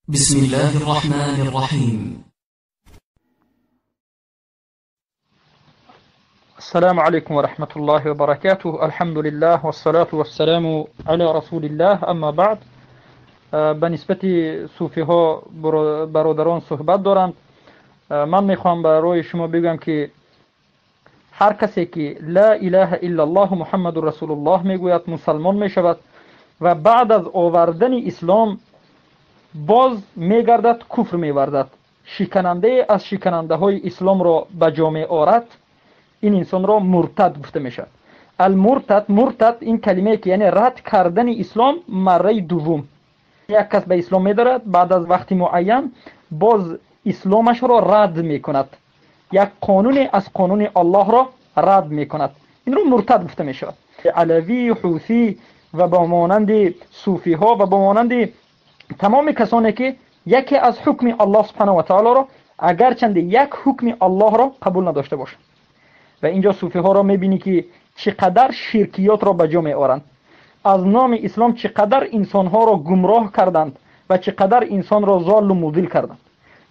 بسم الله الرحمن الرحيم. السلام عليكم ورحمة الله وبركاته. الحمد لله والصلاة والسلام على رسول الله. اما بعد، به نسبت صوفی ها برادران صحبت دارند. من میخوام برای شما بگم که هر کسی که لا اله الا الله محمد رسول الله میگوید مسلمان میشود و بعد از آوردن اسلام باز میگردد کفر میورزد، شکننده از شکننده های اسلام را به جا میآورد، این انسان را مرتد گفته میشد. مرتد این کلمه که یعنی رد کردن اسلام مره دوم. یک کس به اسلام میدارد، بعد از وقتی معین باز اسلامش را رد میکند، یک قانون از قانون الله را رد میکند، این را مرتد گفته میشد. علوی، حوثی و با مانند صوفی ها و با مانند تمام کسانی که یکی از حکم الله سبحانه و تعالی را اگرچند یک حکم الله را قبول نداشته باشند. و اینجا صوفی ها را میبینی که چقدر شرکیات را به جا میآورند، از نام اسلام چقدر انسان ها را گمراه کردند و چقدر انسان را ضال و مضل کردند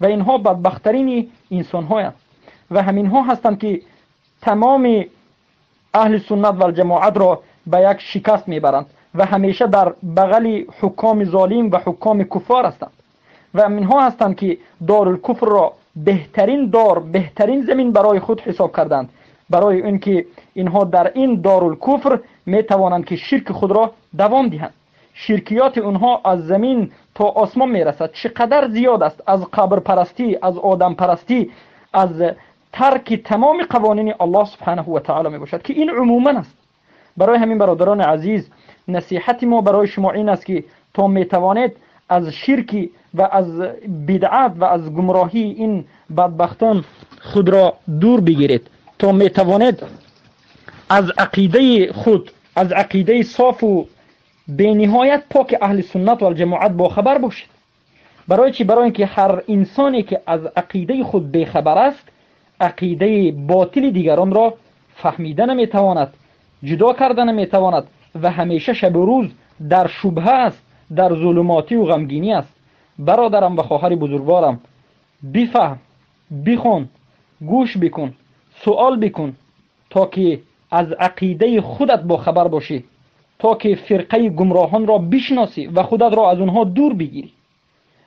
و اینها بدبخترین انسان هایند و همین ها هستند که تمام اهل سنت و الجماعت را به یک شکست میبرند و همیشه در بغل حکام ظالم و حکام کفار هستند و همینها هستند که دارالکفر را بهترین زمین برای خود حساب کردند، برای اینکه اینها در این دارالکفر می توانند که شرک خود را دوام دهند. شرکیات اونها از زمین تا آسمان می رسد، چقدر زیاد است، از قبر پرستی، از آدم پرستی، از ترک تمام قوانین الله سبحانه و تعالی می باشد که این عموما است. برای همین برادران عزیز، نصیحت ما برای شما این است که تا می توانید از شرک و از بدعت و از گمراهی این بدبختان خود را دور بگیرید، تا می توانید از عقیده خود، از عقیده صاف و به نهایت پاک اهل سنت و الجماعت با خبر باشید. برای چی؟ برای اینکه هر انسانی که از عقیده خود بیخبر است، عقیده باطل دیگران را فهمیده نمیتواند، جدا کرده نمیتواند و همیشه شب و روز در شبهه است، در ظلماتی و غمگینی است. برادرم و خواهر بزرگوارم، بفهم، بخون، گوش بکن، سوال بکن تا که از عقیده خودت با خبر باشی، تا که فرقه گمراهان را بشناسی و خودت را از اونها دور بگیری.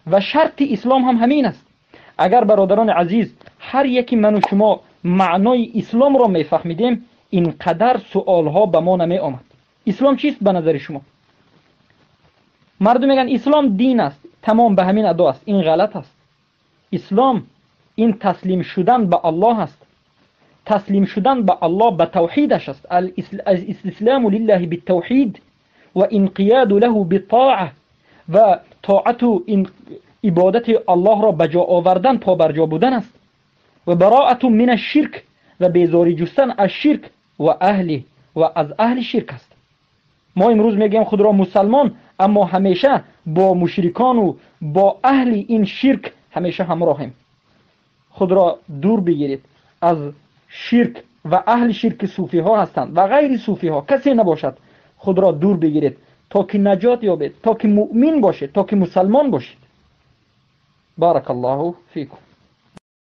و شرط اسلام هم همین است. اگر برادران عزیز هر یکی من و شما معنای اسلام را میفهمیدیم، اینقدر سوالها به ما نمی آمد. اسلام چیست به نظر شما؟ مردم میگن اسلام دین است، تمام به همین ادا است. این غلط است. اسلام این تسلیم شدن به الله است. تسلیم شدن به الله به توحیدش است. الاستسلام لله بالتوحید و انقیاد له بالطاعه و طاعت و عبادت الله را بجا آوردن، پا بر جا بودن است. و براءت من الشرک و بیزاری جستن از شرک و اهل و از اهل شرک است. ما امروز میگیم خود را مسلمان، اما همیشه با مشرکان و با اهل این شرک همیشه همراهیم. خود را دور بگیرید از شرک و اهل شرک. صوفی ها هستند و غیر صوفی ها کسی نباشد. خود را دور بگیرید تا که نجات یابید، تا که مؤمن باشید، تا که مسلمان باشید. بارک الله فیکم.